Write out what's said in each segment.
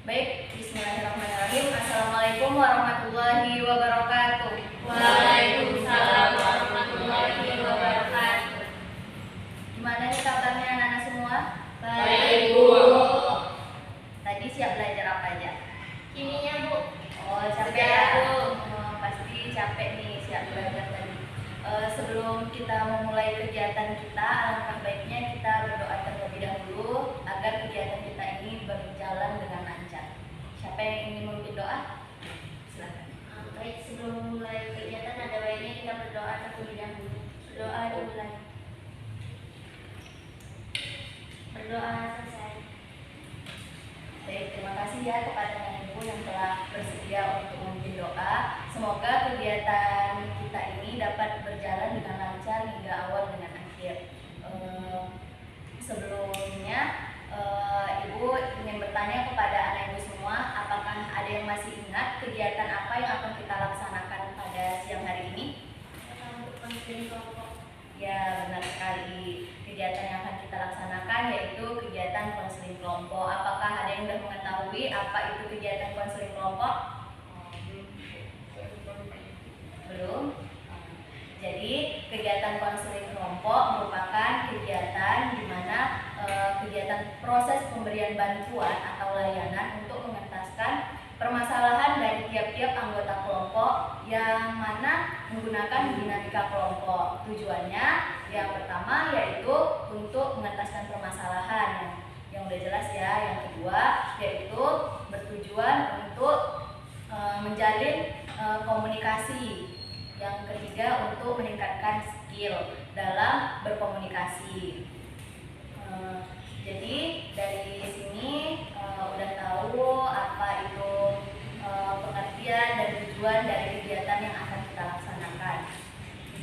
Baik, bismillahirrahmanirrahim. Assalamualaikum warahmatullahi wabarakatuh. Waalaikumsalam warahmatullahi wabarakatuh. Gimana nih kabarnya anak-anak semua? Baik, Bu. Tadi siap belajar apa aja? Kiminya, Bu. Oh, capek Sudah, ya? Bu. Pasti capek nih siap belajar tadi. Sebelum kita memulai kegiatan kita, alangkah baiknya kita berdoa terlebih dahulu agar kegiatan kita ini berjalan dengan lancar. Siapa yang ingin memimpin doa? Silakan. Baik, sebelum mulai kegiatan ada baiknya kita berdoa terlebih dahulu. Berdoa dimulai. Berdoa selesai. Baik, terima kasih ya kepada Nenek Ibu yang telah bersedia untuk memimpin doa. Semoga kegiatan kita ini dapat berjalan dengan lancar hingga awal dengan akhir. Sebelumnya, Ibu ingin bertanya kepada anak Ibu semua, apakah ada yang masih ingat kegiatan apa yang akan kita laksanakan pada siang hari ini? Untuk konseling kelompok. Ya, benar sekali. Kegiatan yang akan kita laksanakan yaitu kegiatan konseling kelompok. Apakah ada yang sudah mengetahui apa itu kegiatan konseling kelompok? Belum. Jadi, kegiatan konseling kelompok merupakan kegiatan di mana kegiatan proses pemberian bantuan atau layanan untuk mengentaskan permasalahan dari tiap-tiap anggota kelompok yang mana menggunakan dinamika kelompok. Tujuannya yang pertama yaitu untuk mengentaskan permasalahan yang udah jelas ya. Yang kedua yaitu bertujuan untuk menjalin komunikasi. Yang ketiga untuk meningkatkan skill dalam berkomunikasi. Jadi dari sini udah tahu apa itu pengertian dan tujuan dari kegiatan yang akan kita laksanakan.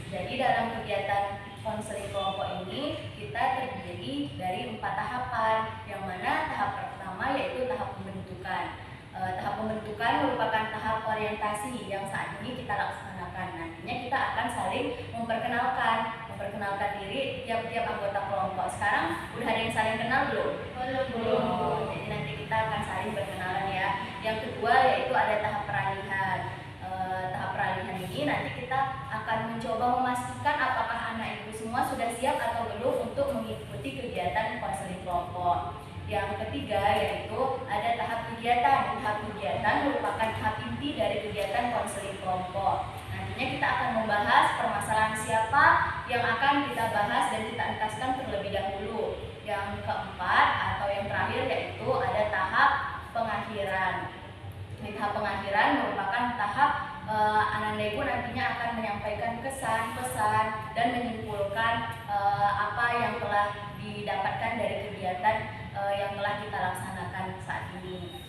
Jadi dalam kegiatan konseling kelompok ini kita terdiri dari 4 tahapan, yang mana tahap pertama yaitu tahap pembentukan. Tahap pembentukan merupakan tahap orientasi yang saat ini kita laksanakan. Nantinya kita akan saling memperkenalkan diri tiap-tiap anggota kelompok. Sekarang udah ada yang saling kenal belum? Belum. Jadi nanti kita akan saling berkenalan ya. Yang kedua yaitu ada tahap peralihan. Tahap peralihan ini nanti kita akan mencoba memastikan apakah anak ibu semua sudah siap atau belum untuk mengikuti kegiatan konseling kelompok. Yang ketiga yaitu ada tahap kegiatan. Tahap kegiatan merupakan tahap inti dari kegiatan konseling kelompok. Nantinya kita akan membahas permasalahan siapa yang akan kita bahas dan kita entaskan terlebih dahulu. Yang keempat atau yang terakhir yaitu ada tahap pengakhiran. Di tahap pengakhiran merupakan tahap anak ibu nantinya akan menyampaikan kesan, pesan, dan menyimpulkan apa yang telah didapatkan dari kegiatan yang telah kita laksanakan saat ini.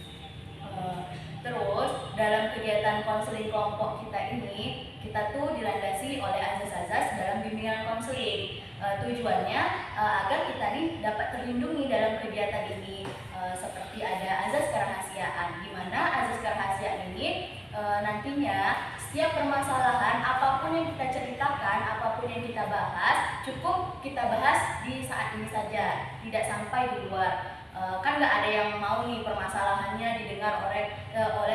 Terus dalam kegiatan konseling kelompok kita ini, kita tuh dilandasi oleh azas-azas dalam bimbingan konseling. Tujuannya agar kita nih dapat terlindungi dalam kegiatan ini, seperti ada azas kerahasiaan, di mana azas kerahasiaan ini nantinya setiap permasalahan apapun yang kita ceritakan, apapun yang kita bahas, cukup kita bahas di saat ini saja, tidak sampai di luar. Kan nggak ada yang mau nih permasalahannya didengar oleh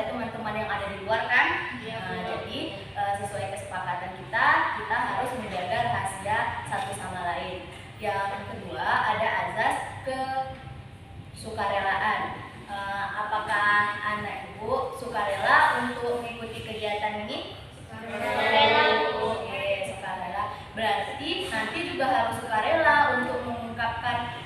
teman-teman yang ada di luar kan? Jadi sesuai kesepakatan kita harus menjaga rahasia satu sama lain. Yang kedua ada azas kesukarelaan. Apakah anak ibu sukarela untuk mengikuti kegiatan ini? Sukarela. Oke, sukarela. Berarti nanti juga harus sukarela untuk mengungkapkan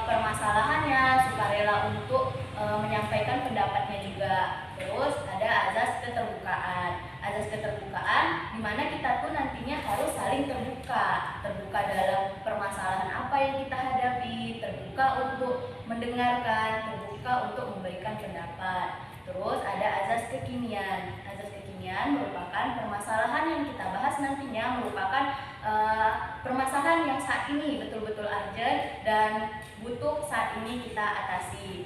permasalahannya, sukarela untuk menyampaikan pendapatnya juga. Terus ada azas keterbukaan. Azas keterbukaan di mana kita tuh nantinya harus saling terbuka dalam permasalahan apa yang kita hadapi, terbuka untuk mendengarkan, terbuka untuk memberikan pendapat. Terus ada azas kekinian. Azas kekinian merupakan permasalahan yang kita bahas nantinya merupakan permasalahan yang saat ini betul-betul urgent dan butuh saat ini kita atasi.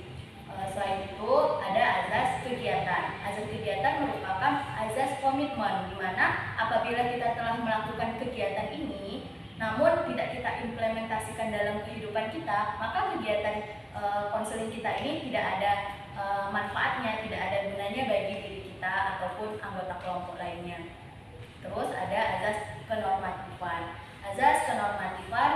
Selain itu ada azas kegiatan. Azas kegiatan merupakan azas komitmen, di mana apabila kita telah melakukan kegiatan ini namun tidak kita implementasikan dalam kehidupan kita, maka kegiatan konseling kita ini tidak ada manfaatnya, tidak ada gunanya bagi diri kita ataupun anggota kelompok lainnya. Terus ada azas kenormatifan. Azas kenormatifan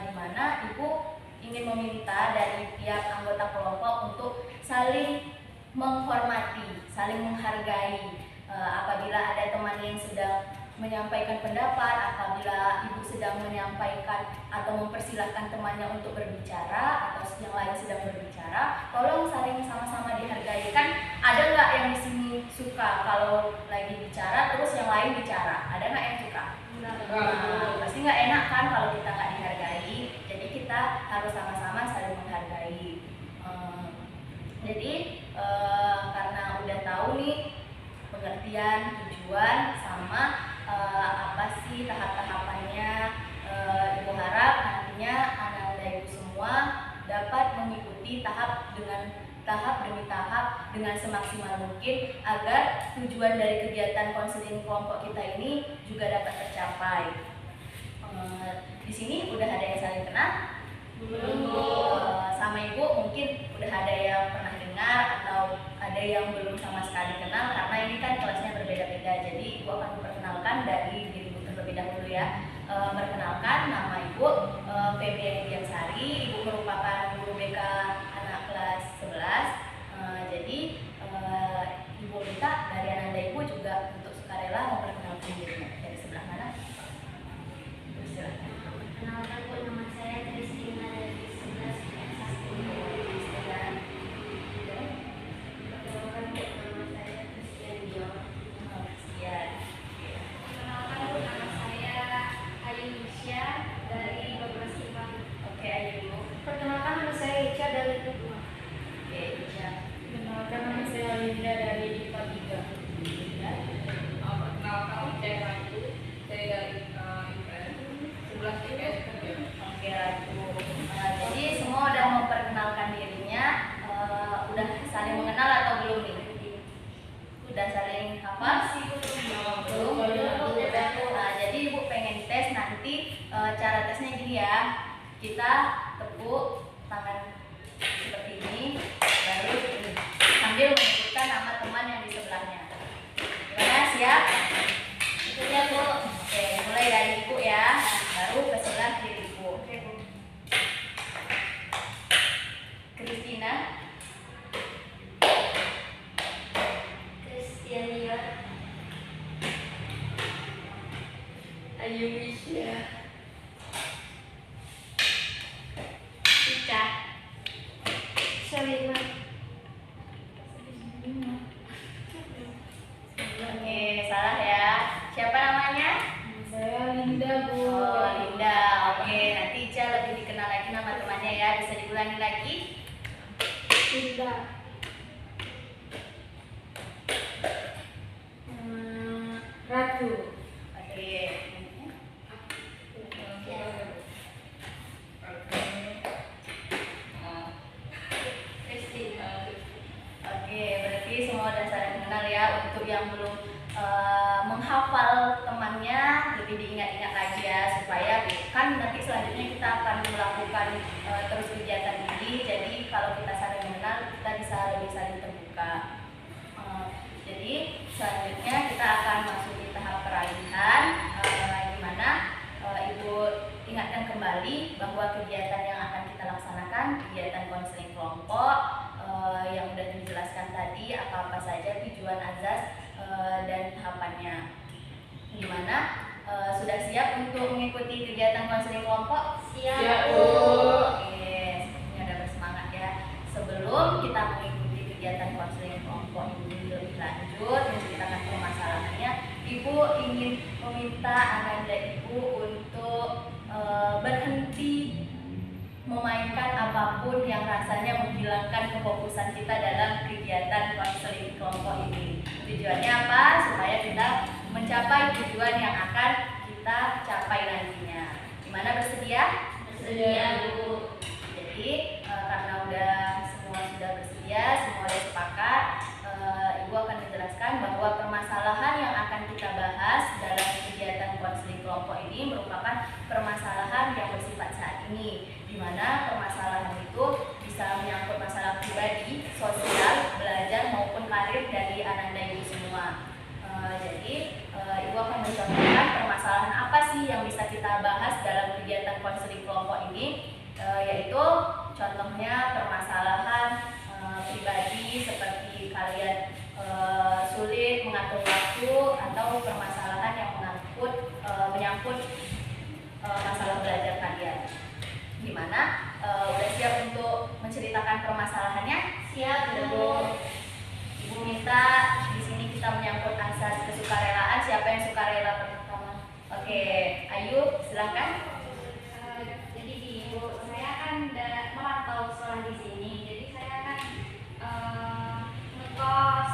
di mana ibu ingin meminta dari tiap anggota kelompok untuk saling menghormati, saling menghargai. Apabila ada teman yang sedang menyampaikan pendapat, apabila ibu sedang menyampaikan atau mempersilahkan temannya untuk berbicara atau yang lain sedang berbicara, tolong saling sama-sama dihargai. Kan ada nggak yang di sini suka kalau lagi bicara terus yang lain bicara? Ada nggak yang suka? Nah, pasti nggak enak kan kalau kita nggak dihargai. Jadi kita harus sama-sama saling menghargai. Jadi karena udah tahu nih pengertian, tujuan, sama apa sih tahap-tahapannya, ibu harap nantinya anak-anak ibu semua dapat mengikuti tahap demi tahap dengan semaksimal mungkin agar tujuan dari kegiatan konseling kelompok kita ini juga dapat tercapai. Di sini udah ada yang saling kenal? Belum. Sama ibu mungkin udah ada yang pernah dengar atau ada yang belum sama sekali kenal, karena ini kan kelasnya berbeda-beda. Jadi ibu akan memperkenalkan dari diri ibu terlebih dahulu ya. Perkenalkan, nama ibu Febriani Diansari. Ibu merupakan guru BK anak kelas 11. Jadi ibu minta dari anak ibu juga untuk sukarela memperkenalkan dirinya. Dari sebelah mana? Silakan. Perkenalkan, Bu, nama saya Kristina dari 11 Sastra. Perkenalkan, Bu, nama saya Christian Dion. Kasihan. Perkenalkan, Bu, nama saya Ayu Nisha dari 12 IPA. Oke, Ayu. Perkenalkan, nama saya Ica dari IPA 2. Oke, Ica. Perkenalkan, nama saya Linda dari IPA 3. Perkenalkan, saya Ratu, saya dari IPS 11 IPS 3. Oke, Ratu. Jadi semua udah memperkenalkan dirinya, udah saling mengenal atau belum nih? Udah saling hafal? Belum. Nah, jadi ibu pengen tes nanti, cara tesnya gini ya. Kita tepuk tangan seperti ini, baru ini, sambil menyebutkan nama teman yang di sebelahnya. Gimana, siap? Iya, Bu. Oke, mulai dari ibu ya, baru ke sebelah kiri ibu. Kristina. Christian Dion. Ayu Misya. Ica. Shalima. Oke, salah ya. Siapa namanya? Saya Linda, Bu. Oh, Linda. Oke, nanti Ica lebih dikenal lagi nama temannya ya. Bisa diulangi lagi? Linda. Ratu. Oke. Christina. Oke, berarti semua udah saling mengenal ya. Untuk yang belum menghafal temannya, lebih diingat-ingat lagi ya, supaya kan nanti selanjutnya kita akan melakukan terus kegiatan ini. Jadi kalau kita saling mengenal, kita bisa lebih saling terbuka. Jadi selanjutnya kita akan masuk di tahap peralihan, di mana ibu ingatkan kembali bahwa kegiatan yang akan kita laksanakan, kegiatan konseling kelompok yang sudah dijelaskan tadi, apa-apa saja tujuan, azas, dan tahapannya. Gimana? Sudah siap untuk mengikuti kegiatan konseling kelompok? Siap, Bu. Oke, sepertinya udah bersemangat ya. Sebelum kita mengikuti kegiatan konseling kelompok ini lebih lanjut, menceritakan permasalahannya, Ibu ingin meminta Ananda Ibu untuk berhenti memainkan apapun yang rasanya menghilangkan kefokusan kita dalam kegiatan konseling kelompok ini. Tujuannya apa? Supaya kita mencapai tujuan yang akan kita capai nantinya. Gimana, bersedia? Bersedia, Bu. Jadi karena semua sudah bersedia, semua sudah sepakat, Ibu akan menjelaskan bahwa permasalahan yang akan kita bahas dalam kegiatan konseling kelompok ini merupakan permasalahan yang bersifat saat ini, di mana permasalahan itu bisa menyangkut masalah pribadi, sosial, sulit mengatur waktu atau permasalahan yang menyangkut masalah belajar kalian. Gimana? Udah siap untuk menceritakan permasalahannya? Siap, Udah, Bu. Bu. Ibu minta di sini kita menyangkut asas kesukarelaan. Siapa yang sukarela pertama? Oke, Ayu, silakan. Jadi gini, Bu, saya kan merantau sekolah di sini. Jadi saya kan ngekos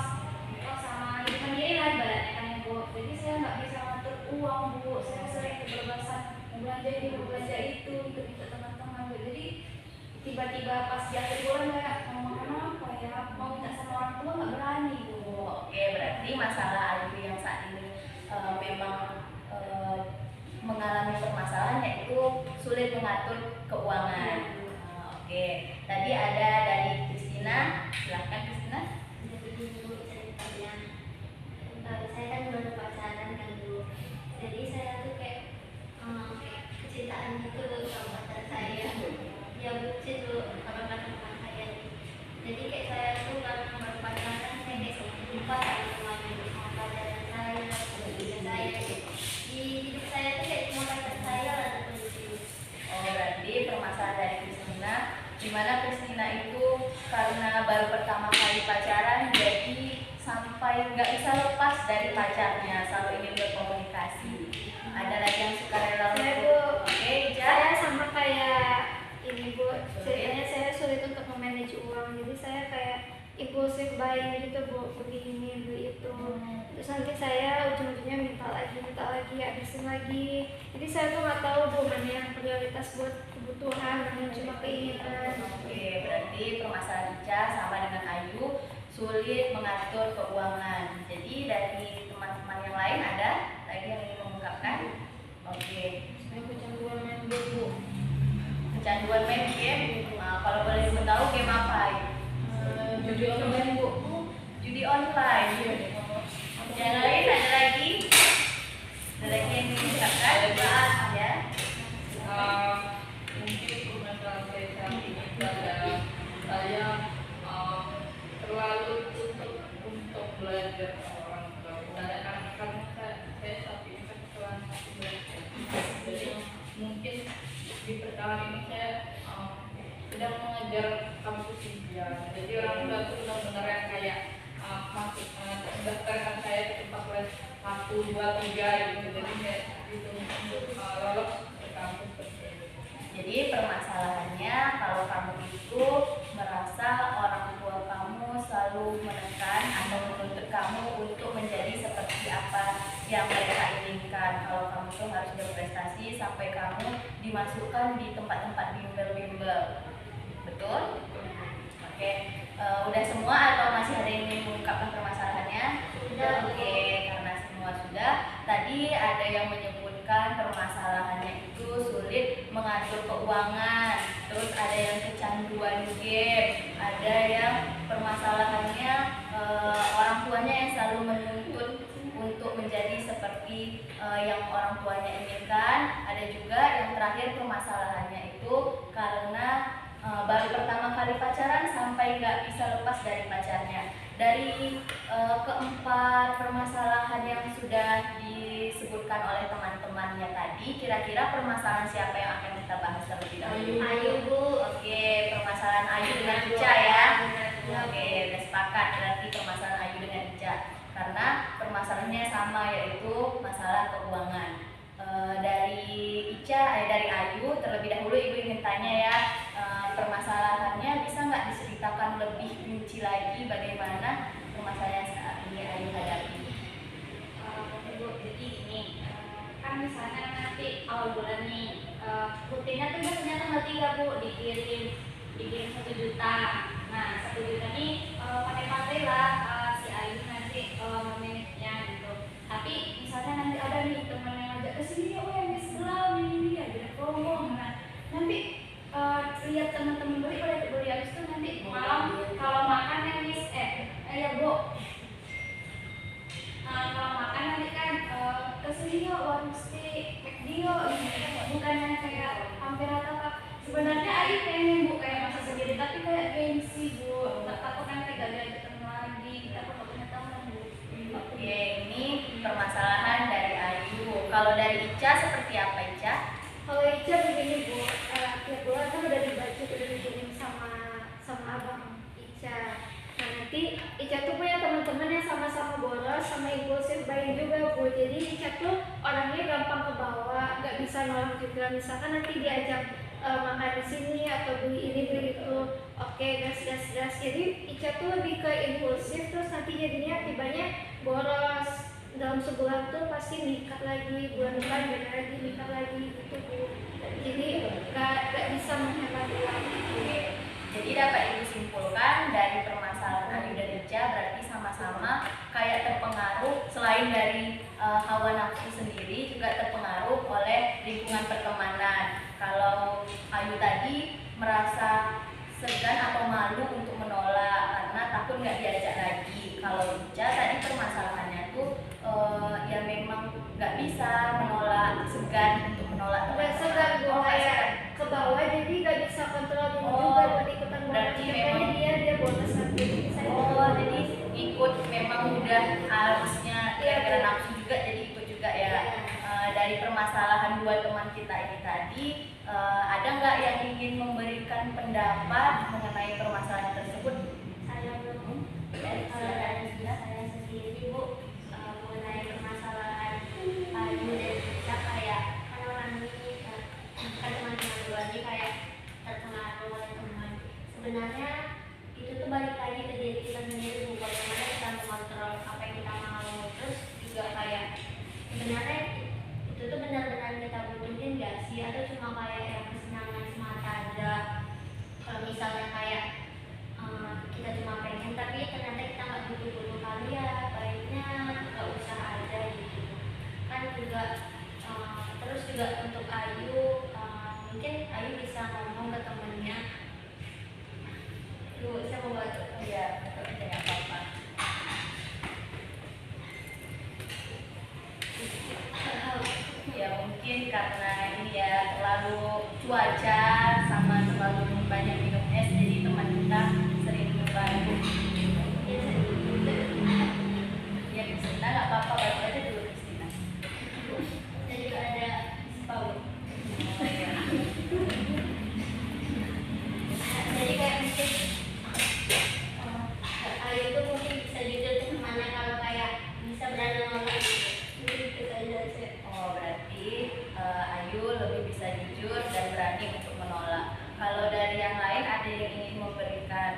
sama hidup mandiri lah ibaratnya kan ya, Bu. Jadi saya nggak bisa ngatur uang, Bu. Saya sering kebebasan belanja ini, belanja itu, ikut teman-teman, Bu. Jadi tiba-tiba pas di akhir bulan kayak mau makan apa ya, mau minta sama orang tua nggak berani, Bu. Oke, berarti masalah Ayu yang saat ini memang mengalami permasalahan yaitu sulit mengatur keuangan. Oke, tadi ada dari Kristina, silahkan Kristina. Jadi dulu ceritanya, saya kan baru pacaran kan dulu. Jadi saya tuh kayak kecintaan itu sama pacar saya. Ya bucin dulu sama pacar saya. Jadi kayak saya tuh karena baru pacaran, saya kayak lupa sama semuanya, sama pacaran saya, sama saya. Di hidup saya tuh kayak cuma pacar saya lah terus. Oh, berarti permasalahan dari Kristina, dimana Kristina itu karena baru pertama kali pacaran, jadi sampai nggak bisa lepas dari pacarnya, selalu ingin berkomunikasi. Ada lagi yang suka rela Saya, untuk, Bu. oke, Saya Ija. sama kayak ini, Bu, ceritanya saya sulit untuk memanage uang. Jadi saya kayak impulsif buying gitu, Bu, beli ini beli itu. Terus nanti saya ujung-ujungnya minta lagi, habisin lagi. Jadi saya tuh nggak tahu, Bu, mana yang prioritas buat kebutuhan, mana yang cuma keinginan. Oke, berarti permasalahan Ica sama dengan Ayu, sulit mengatur keuangan. Jadi dari teman-teman yang lain ada lagi yang ingin mengungkapkan? Oke, Saya kecanduan main game, Bu. kecanduan main game. Nah, kalau boleh tahu game apa? Ayu? Judi online, Bu. Judi online. Yang lain ada lagi? Ada lagi yang ingin mengungkapkan? Ya. Mungkin permasalahan saya saat ini adalah saya terlalu tutup untuk belajar sama orang tua. Karena saya saat ini kan kelas 1 belajar. Jadi mungkin di perjalanan ini saya sedang mengajar kampus impian. Jadi orang tua itu benar-benar yang kayak masuk mendaftarkan saya ke tempat les 1, 2, 3 gitu. Jadi kayak gitu untuk lolos ke kampus tersebut. Jadi permasalahannya kalau kamu itu merasa orang tua kamu selalu menekan atau menuntut kamu untuk menjadi seperti apa yang mereka inginkan. Kalau kamu tuh harus berprestasi sampai kamu dimasukkan di tempat-tempat bimbel-bimbel. Betul? Oke. Udah semua atau masih ada yang ingin mengungkapkan permasalahannya? Sudah. Oke, karena semua sudah. Tadi ada yang menyebutkan permasalahannya itu sulit mengatur keuangan, terus ada yang kecanduan game, ada yang permasalahannya orang tuanya yang selalu menuntut untuk menjadi seperti yang orang tuanya inginkan. Ada juga yang terakhir permasalahannya itu karena baru pertama kali pacaran sampai nggak bisa lepas dari pacarnya. Dari keempat permasalahan yang sudah disebutkan oleh teman-temannya tadi, kira-kira permasalahan siapa yang akan kita bahas terlebih dahulu? Ayu, Bu. Oke, permasalahan Ayu dengan Ica ya. Oke, udah sepakat berarti permasalahan Ayu dengan Ica. Karena permasalahannya sama, yaitu masalah keuangan. Dari Ayu terlebih dahulu ibu ingin tanya ya, permasalahannya bisa nggak diceritakan lebih rinci lagi bagaimana permasalahan yang saat ini Ayu hadapi? Bu, jadi ini kan misalnya nanti awal bulan nih rutinnya tuh biasanya tanggal 3, Bu, dikirim 1 juta. Nah, 1 juta nih pakai lah si Ayu nanti manage-nya gitu. Tapi misalnya nanti ada nih teman yang ngajak ke sini, oh yang di sebelah ini ada promo. Nah, nanti lihat teman-teman beli pada beli habis itu nanti malam kalau makan yang ya Bu. Kalau makan nanti kan kesini yuk warung steak, McD yuk, bukannya kayak hampir rata-rata. Sebenarnya Ayu pengen Bu kayak masa sendiri, tapi kayak gengsi Bu, nggak takut nanti gagal ke teman lain Ica tuh punya teman-teman yang sama-sama boros sama impulsif buying juga Bu. Jadi Ica tuh orangnya gampang ke bawah, nggak bisa nolak juga. Misalkan nanti diajak makan di sini atau beli ini beli itu, oke gas. Jadi Ica tuh lebih ke impulsif, terus nanti jadinya akibanya boros. Dalam sebulan tuh pasti nikah lagi, bulan depan beda lagi nikah lagi gitu Bu. Jadi nggak bisa menghemat uang. Jadi dapat ibu simpulkan dari permasalahan Ayu dan Ica berarti sama-sama kayak terpengaruh selain dari hawa nafsu sendiri juga terpengaruh oleh lingkungan pertemanan. Kalau Ayu tadi merasa segan atau malu untuk menolak karena takut nggak diajak lagi. Kalau Ica tadi permasalahannya tuh ya memang nggak bisa menolak, segan untuk menolak. Nggak segan Bu, kayak ke bawah jadi nggak bisa kontrol diri juga buat ikutan bolos. Berarti Contohnya memang dia bolos nanti. jadi ikut memang udah harusnya gara-gara nafsu juga jadi ikut juga ya. Dari permasalahan dua teman kita ini tadi, ada nggak yang ingin memberikan pendapat mengenai permasalahan tersebut? Saya belum. Dari saya sendiri Bu, mengenai permasalahan Ayu dan Ica, kayak kan orang ini kan teman-teman dua ini kayak terpengaruh oleh teman. Sebenarnya itu tuh balik lagi ke diri kita sendiri Bu, bagaimana kita mengontrol apa yang kita mau. Terus juga kayak sebenarnya itu tuh benar-benar kita butuhin gak sih, atau cuma kayak yang kesenangan semata aja. Kalau misalnya kayak kita cuma pengen tapi ternyata kita nggak butuh kali, ya baiknya nggak usah aja gitu kan juga. Terus juga untuk Ayu, mungkin Ayu bisa ngomong ke temennya. Lu saya mau bantu Ya, tidak apa-apa. Ya mungkin karena ini ya terlalu cuaca sama terlalu banyak minum es jadi teman kita sering membantu. Ya Kristina nggak apa-apa, bantu aja dulu Kristina. dan juga ada Paul. Jadi kayak mungkin Ayu tuh mungkin bisa jujur ke temannya kalau kayak bisa berani nolak gitu. Gitu aja sih. Oh berarti Ayu lebih bisa jujur dan berani untuk menolak. Kalau dari yang lain ada yang ingin memberikan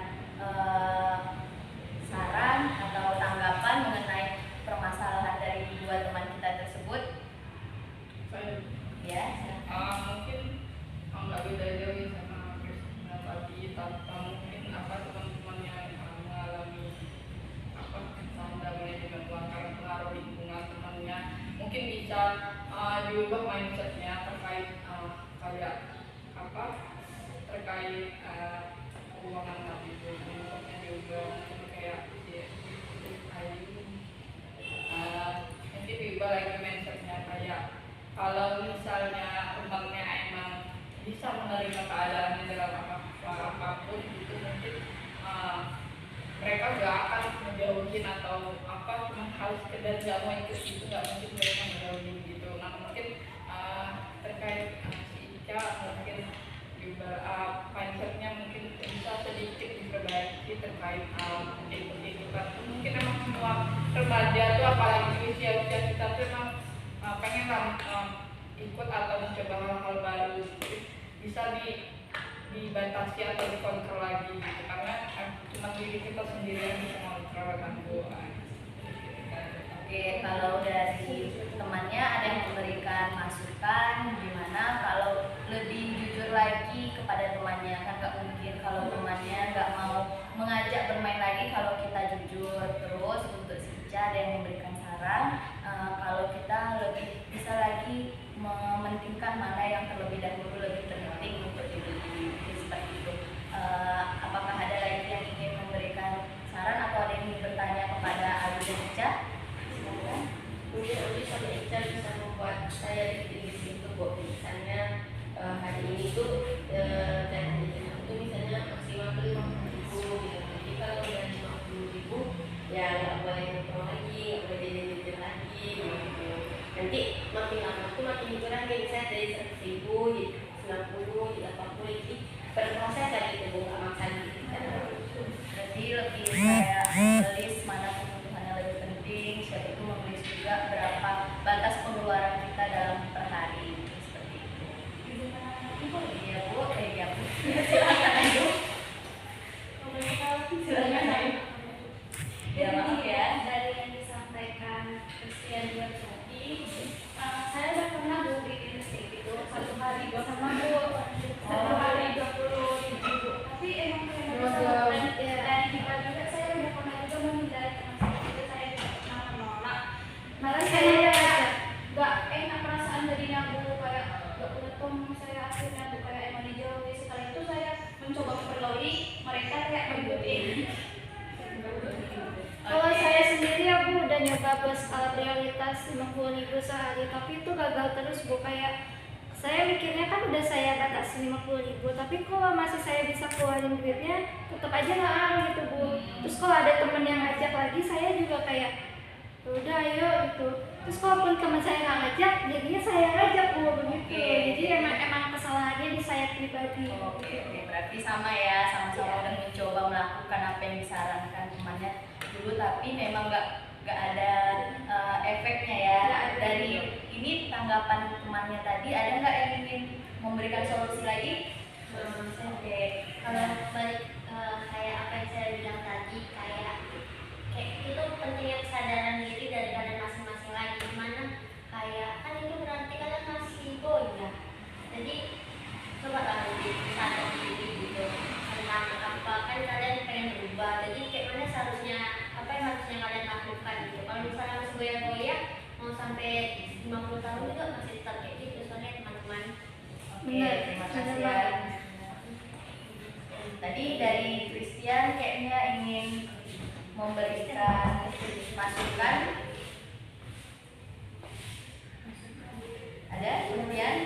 saran atau tanggapan mengenai permasalahan dari dua teman kita tersebut? Saya Ya. mungkin nggak beda jauh sama Kristina tadi, tentang mungkin apa teman-teman yang mengalami apa tantangannya dengan uang karena pengaruh lingkungan temannya, mungkin bisa diubah mindsetnya terkait kayak apa terkait keuangan tadi itu mindsetnya diubah. Jadi kayak Ayu nanti diubah lagi mindsetnya kayak kalau misalnya temannya emang bisa menerima keadaannya dalam apapun itu mungkin mereka gak akan ngejauhin atau apa, cuma harus sekedar gak mau ikut itu, gak mungkin mereka ngejauhin gitu. Nah mungkin terkait si Ica mungkin juga mindsetnya mungkin bisa sedikit diperbaiki terkait ikut-ikutan. Mungkin emang semua remaja tuh apalagi usia-usia kita tuh emang pengen ikut atau mencoba hal-hal baru, bisa dibatasi atau dikontrol lagi gitu. Karena cuma diri kita sendiri yang bisa mengontrol kan Bu. Oke, kalau dari temannya ada yang memberikan masukan gimana kalau lebih jujur lagi kepada temannya, kan nggak mungkin kalau temannya nggak mau mengajak bermain lagi kalau kita jujur. Terus untuk si Ica ada yang memberikan saran kalau kita lebih bisa lagi mementingkan mana yang terlebih dahulu lebih penting untuk diri seperti itu. Apakah ada lagi yang ingin memberikan saran atau ada yang ingin bertanya kepada Ayu dan Ica? Mungkin Uli sama Ica bisa membuat saya lebih itu Bu. Misalnya hari ini tuh dan aku tuh misalnya maksimal 50.000 gitu. Jadi kalau udah 50.000 ya nggak boleh nongkrong lagi, nggak boleh jajan lagi gitu. Nanti makin lama tuh makin kurang, kayak misalnya dari 100.000 jadi 90, jadi 80, jadi berproses lagi tuh Bu, nggak maksa gitu. Jadi lebih kayak Ya maaf ya. Dari yang disampaikan Christian buat tadi, saya udah pernah Bu bikin listrik itu satu hari sama Bu, satu hari 20.000. Tapi emang dan kita juga saya udah pernah juga menghindari teman saya juga, saya tidak pernah menolak. Malah saya nggak enak perasaan jadinya Bu, kayak nggak punya teman saya akhirnya Bu, kayak emang dijauhi. Setelah itu saya mencoba memperloi, mereka kayak mengikuti. Kalau saya sendiri ya Bu udah nyoba berskala prioritas 50.000 sehari, tapi itu gagal terus Bu. Kayak saya mikirnya kan udah saya batasi 50.000, tapi kalau masih saya bisa keluarin duitnya tetap aja nggak gitu Bu. Terus kalau ada temen yang ngajak lagi, saya juga kayak udah ayo gitu. Terus kalaupun teman saya nggak ngajak, jadinya saya ngajak Bu begitu. Jadi emang kesalahannya di saya pribadi. Oke, berarti sama ya, sama-sama udah mencoba melakukan apa yang disarankan temannya dulu, tapi memang nggak ada efeknya ya. Dari ini tanggapan temannya tadi, ada nggak yang ingin memberikan solusi lagi? Oke, kalau balik kayak apa yang saya bilang tadi, kayak itu pentingnya kesadaran diri dari kalian masing-masing lagi. Dimana kayak kan itu berarti kalian masih goyah. Jadi coba lah lebih sadar diri gitu tentang apa kan kalian pengen berubah. Jadi kayak mana seharusnya apa yang harusnya kalian lakukan gitu. Kalau misalnya masih goyah-goyah mau sampai 50 tahun juga masih tetap kayak gitu soalnya teman-teman. Oke, terima kasih ya. Tadi dari Christian kayaknya ingin memberikan masukan. Ada kemudian?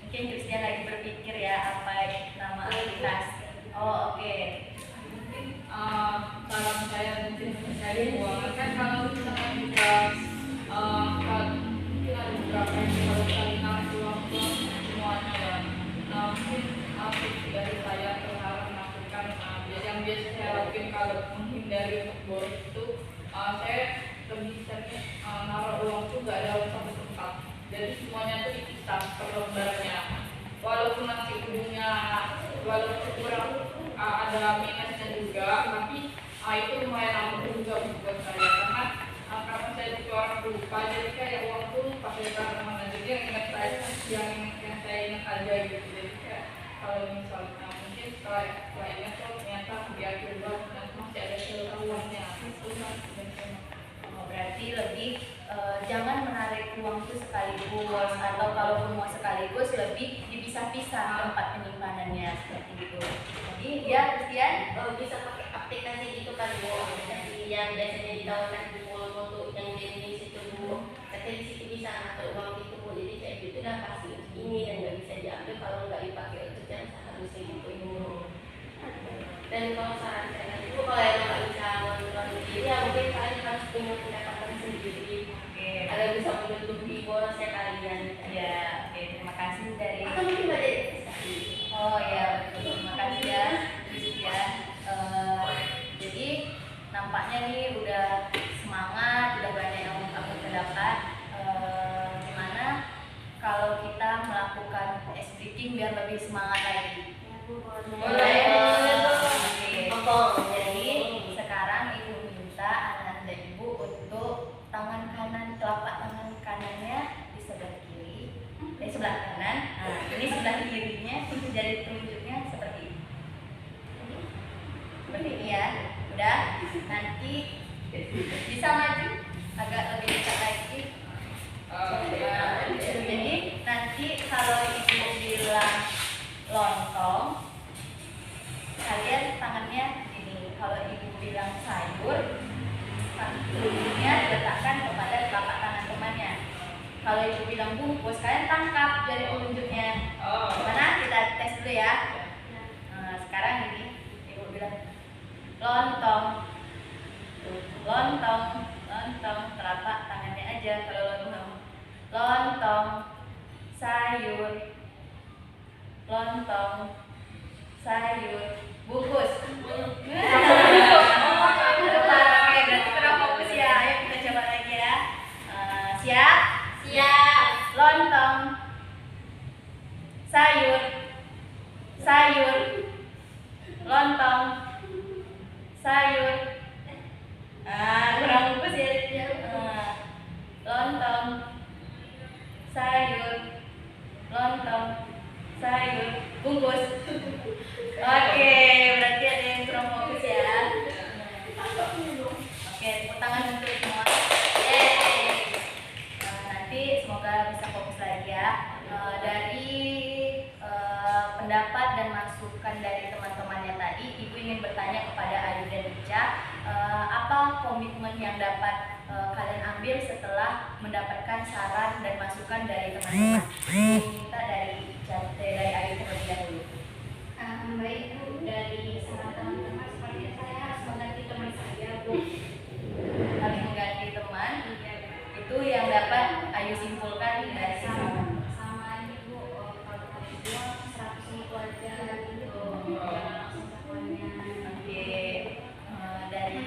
Mungkin Christian lagi berpikir ya apa nama aktivitas. Oh oke. Mungkin saran saya mungkin saya buat kan kalau misalnya kita mungkin ada beberapa yang kalau saling uang semuanya ya. Mungkin tips dari saya berharap melakukan yang biasa saya lakukan kalau menghindari untuk boros itu saya lebih sering naruh uang itu nggak dalam satu tempat. Jadi semuanya itu dipisah per lembarnya. Walaupun nanti ujungnya walaupun kurang ada minusnya juga, tapi itu lumayan aman juga buat saya karena saya juga orang lupa, jadi kayak uang tuh pakai kemana, jadi yang ingat saya ingat aja gitu. Jadi kayak kalau misalnya mungkin setelah ingat tuh ternyata di akhir bulan masih ada sisa uangnya itu kan. Berarti lebih jangan menarik uang itu sekaligus, atau kalaupun mau sekaligus lebih dipisah-pisah tempat penyimpanannya seperti itu. Jadi ya Christian Bisa pakai aplikasi gitu kan Bu, aplikasi yang biasanya ditawarkan di mall-mall tuh yang di situ Bu. Tapi di situ bisa ngatur uang gitu Bu, jadi kayak gitu udah pasti ini dan nggak bisa diambil kalau nggak dipakai untuk yang seharusnya gitu Bu. Dan kalau saran saya tadi Bu, kalau yang nggak bisa ngontrol diri ya mungkin kalian harus punya pendapatan sendiri. Agar bisa menutupi borosnya kalian. ya, oke, terima kasih dari Atau mungkin ada investasi. oh ya, terima kasih ya Christian. Jadi nampaknya nih udah semangat, udah banyak yang kamu terdapat. Gimana kalau kita melakukan ice breaking biar lebih semangat lagi? Boleh. Oke. Jadi sekarang ibu minta anak dan ibu untuk tangan kanan, telapak tangan kanannya di sebelah kiri, di sebelah kanan. Nah, ini sebelah kirinya, jari telunjuknya seperti ini. Seperti ini ya. Udah. Nanti bisa maju agak lebih dekat lagi. Jadi nanti kalau ibu bilang lontong, kalian tangannya ini. Kalau ibu bilang sayur, telunjuknya diletakkan kepada telapak tangan temannya. Kalau ibu bilang bungkus, kalian tangkap jari telunjuknya. Gimana? Kita tes dulu ya. Nah, sekarang ini ibu bilang lontong, lontong, lontong, telapak tangannya aja. Kalau lontong, lontong, sayur, lontong, sayur, bungkus. Oke, berarti kurang fokus ya. Ayo kita coba lagi ya. Siap? Siap. Lontong, sayur, sayur, lontong, sayur. Kurang fokus ya. Lontong, sayur, lontong, sayur, bungkus. Oke, berarti ada yang kurang fokus ya. Oke, tepuk tangan untuk semua. Yeay. Nanti semoga bisa fokus lagi ya. Dari pendapat dan masukan dari teman-temannya tadi, Ibu ingin bertanya kepada Ayu dan Ica, apa komitmen yang dapat kalian ambil setelah mendapatkan saran dan masukan dari teman-teman? Minta dari Ica, dari Ayu terlebih dahulu. Baik Bu, dari saran teman-teman seperti saya harus mengganti teman saya Bu. Harus mengganti teman, itu yang dapat Ayu simpulkan dari Sama ini Bu, kalau kami bilang 100 ribu aja gitu, jangan langsung semuanya. Oke, dari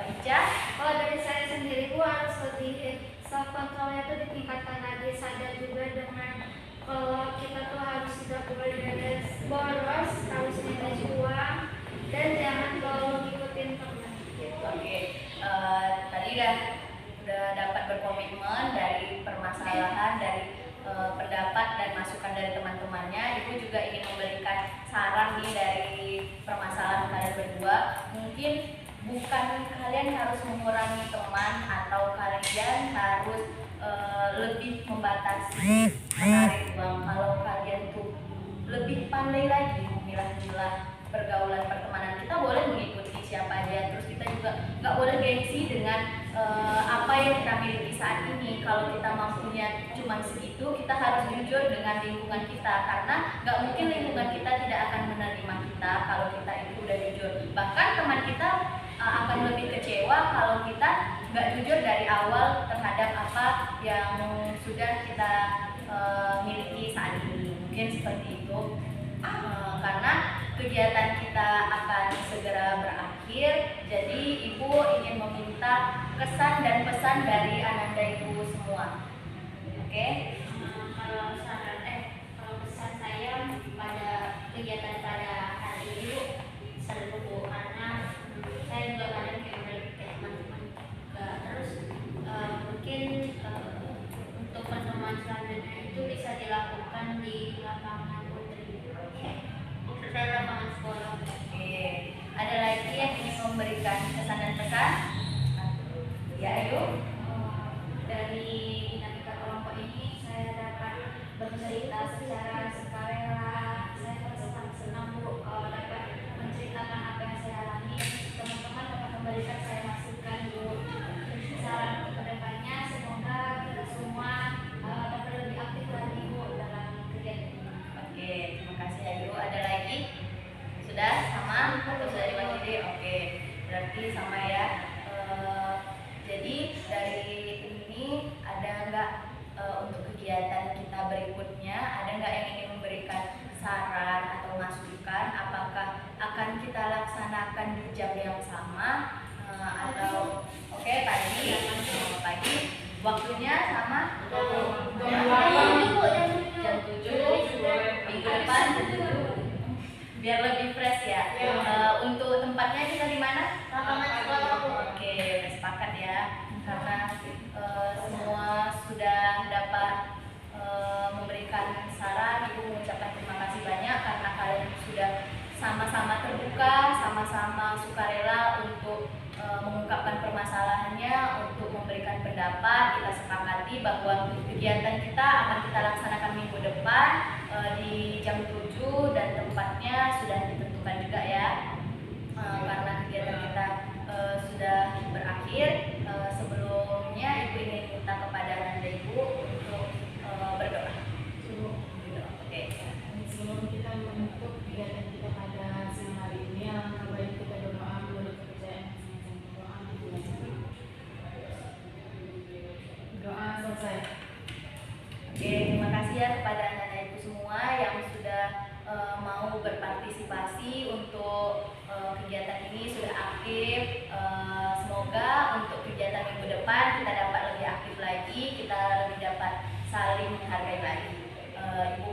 Ica. Kalau dari saya sendiri Bu harus lebih self controlnya tuh ditingkatkan lagi, sadar juga dengan kalau kita tuh harus tidak boleh boros, harus manage uang dan jangan kalau ngikutin teman gitu. Oke, tadi udah dapat berkomitmen dari permasalahan, dari pendapat dan masukan dari teman-temannya. Ibu juga ingin memberikan saran nih dari permasalahan kalian berdua. Mungkin bukan kalian harus mengurangi teman atau kalian harus lebih membatasi menarik uang. Kalau kalian tuh lebih pandai lagi memilah-milah pergaulan pertemanan, kita boleh mengikuti siapa aja. Terus kita juga nggak boleh gengsi dengan apa yang kita miliki saat ini. Kalau kita mampunya cuma segitu, kita harus jujur dengan lingkungan kita, karena nggak mungkin lingkungan kita tidak akan menerima kita kalau kita itu udah jujur. Bahkan teman kita akan lebih kecewa kalau kita nggak jujur dari awal terhadap apa yang sudah kita miliki saat ini. Mungkin seperti itu. Karena kegiatan kita akan segera berakhir, jadi Ibu ingin meminta kesan dan pesan dari Ananda Ibu semua. Oke? Kalau pesan saya pada kegiatan pada hari ini Bu, seru Bu, karena saya juga kadang kayak teman-teman juga. Terus mungkin untuk pertemuan selanjutnya itu bisa dilakukan di lapangan putri. Saya lapangan sekolah. Oke. Ada lagi yang ingin memberikan kesan dan pesan? Ya, ayo. Dari dinamika kelompok ini saya dapat bercerita secara sukarela. Saya sangat senang Bu kalau dapat menceritakan apa yang saya alami. Teman-teman dapat memberikan saya masukan Bu. Saran ke depannya semoga kita semua dapat lebih aktif lagi Bu dalam kegiatan ini. Oke, terima kasih Ayu. Ada lagi? Sudah sama atau sudah diwakili? Oke, berarti sama ya. Jadi dari ini ada nggak untuk kegiatan kita berikutnya, ada nggak yang ingin memberikan saran atau masukan? Apakah akan kita laksanakan di jam yang sama atau pagi waktunya sama? Jam 7 minggu depan biar lebih fresh ya. Untuk tempatnya kita di mana? Lapangan sekolah Bu. Oke, udah sepakat ya. Karena semua sudah dapat memberikan saran, Ibu mengucapkan terima kasih banyak karena kalian sudah sama-sama terbuka, sama-sama sukarela untuk mengungkapkan permasalahannya, untuk memberikan pendapat. Kita sepakati bahwa kegiatan kita akan kita laksanakan minggu depan di jam 7 dan tempatnya sudah ditentukan juga ya. Karena kegiatan kita sudah berakhir, sebelumnya Ibu ingin minta kepada Ananda Ibu untuk berdoa. Oke. Sebelum kita menutup kegiatan kita pada siang hari ini, alangkah baik kita berdoa menurut kepercayaan masing-masing. Doa selesai. Oke, terima kasih ya kepada Ananda Ibu semua yang sudah mau berpartisipasi untuk kegiatan ini, sudah aktif. Semoga untuk kegiatan minggu depan kita dapat lebih aktif lagi, kita lebih dapat saling menghargai lagi. Ibu